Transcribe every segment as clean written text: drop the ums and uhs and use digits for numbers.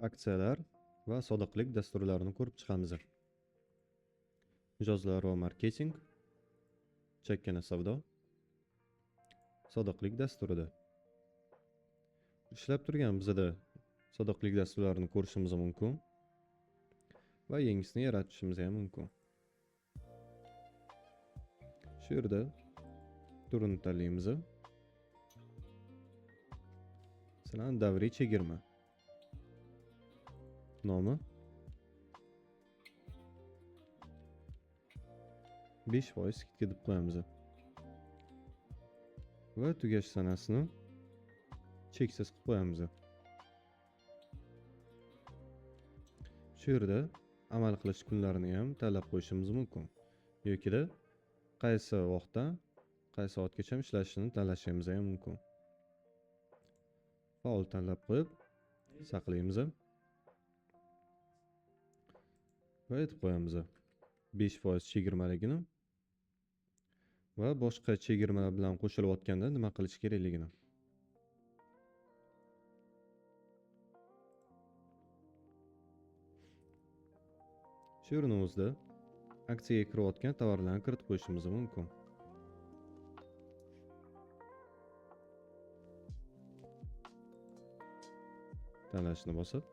aksiyalar va sodiqlik dasturlarini ko'rib chiqamiz. Mijozlar va marketing, chekkana savdo, sodiqlik dasturida. Ishlab turgan bizda sodiqlik dasturlarini ko'rishimiz mumkin va yangisini yaratishimiz ham mumkin. Shu yerda turini tanlaymiz. Masalan, davriy chegirma. Nomi 5% skidka deb qo'yamiz. Va tugash sanasini cheksiz qilib qo'yamiz. Shu yerda amal qilish kunlarini ham tanlab qo'yishimiz mumkin. Yoki qaysi vaqtda, qaysi soatgacha ishlashini tanlashimiz ham mumkin. Faol tanlab qo'yib, saqlaymiz. Va aytib qo'yamiz 5% chegirmaligini va boshqa chegirmalar bilan qo'shilayotganda nima qilish kerakligini. Shu yerning o'zida aksiyaga kirayotgan tovarlarni kiritib qo'yishimiz mumkin. Tanlashni bosib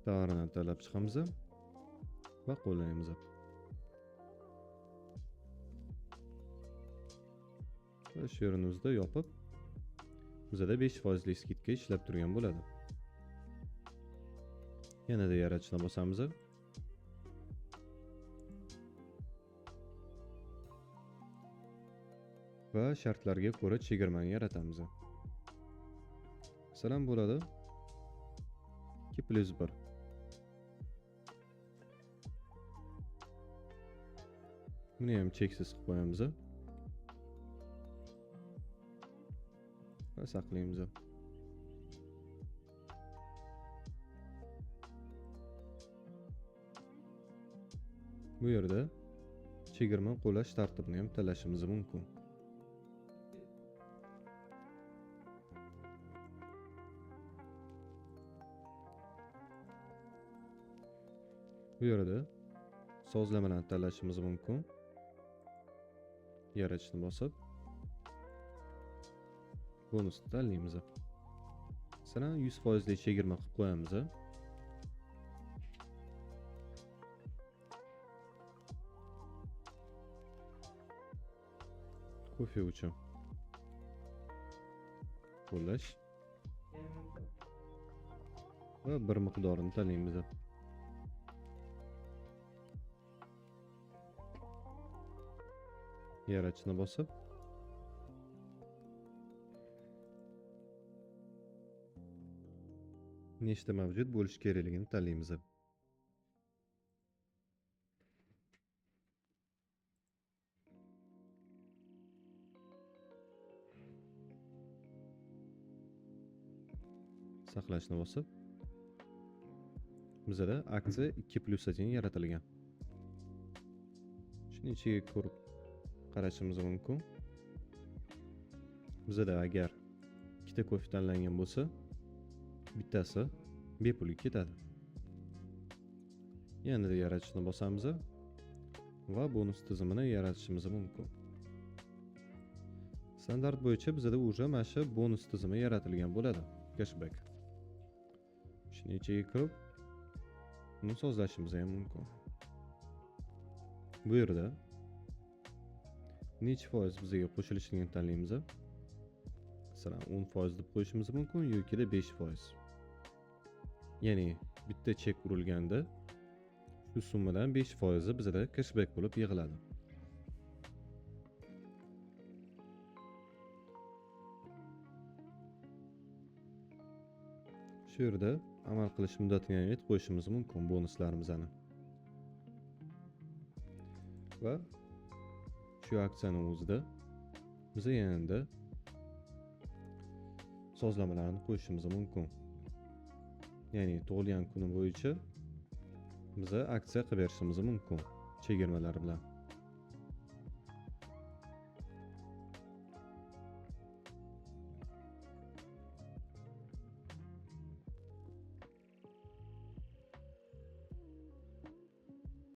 tovarni tanlab chiqamiz va qo'llaymiz. Va shu yerni o'zida yopib, bizda 5% skidka ishlab turgan bo'ladi. Yanada yaratishni bosamiz. Va shartlarga ko'ra chegirmani yaratamiz. Masalan, bo'ladi 2+1. Buni ham cheksiz qilib qo'yamiz. Va saqlaymiz. Bu yerda chegirma qo'llash tartibini ham tanlashimiz mumkin. Bu yerda sozlamalarni tanlashimiz mumkin. Yaratishni bosib bonusni tanlaymiz. Masalan, 100% chegirma qilib qo'yamiz. Kofe uchun qo'llash va bir miqdorini tanlaymiz. Yaratishni bosib nechta mavjud bo'lish kerakligini tanlaymiz. Saqlashni bosib bizda aksiya 2+1 yaratilgan. Shuni ichiga ko'rib qarashimiz mumkin. Bizda agar ikkita kofe tanlangan bo'lsa, bittasi bepulga ketadi. Yanada yaratishni bosamiz va bonus tizimini yaratishimiz mumkin. Standart bo'yicha bizda уже mana shu bonus tizimi yaratilgan bo'ladi, cashback. Shuni ichiga kirib, uni sozlashimiz ham mumkin. Bu yerda necha foiz bizga qo'shilishini tanlaymiz. Masalan, 10% deb qo'yishimiz mumkin yoki 5%. Ya'ni bitta chek urilganda shu summadan 5% bizda cashback bo'lib yig'iladi. Shu yerda amal qilish muddatini ham aytib qo'yishimiz mumkin bonuslarimizni. Va shu aksiyaning o'zida biz yanada sozlamalarni qo'yishimiz mumkin. Ya'ni tug'ilgan kuni bo'yicha biz aksiya qilib berishimiz mumkin chegirmalar bilan.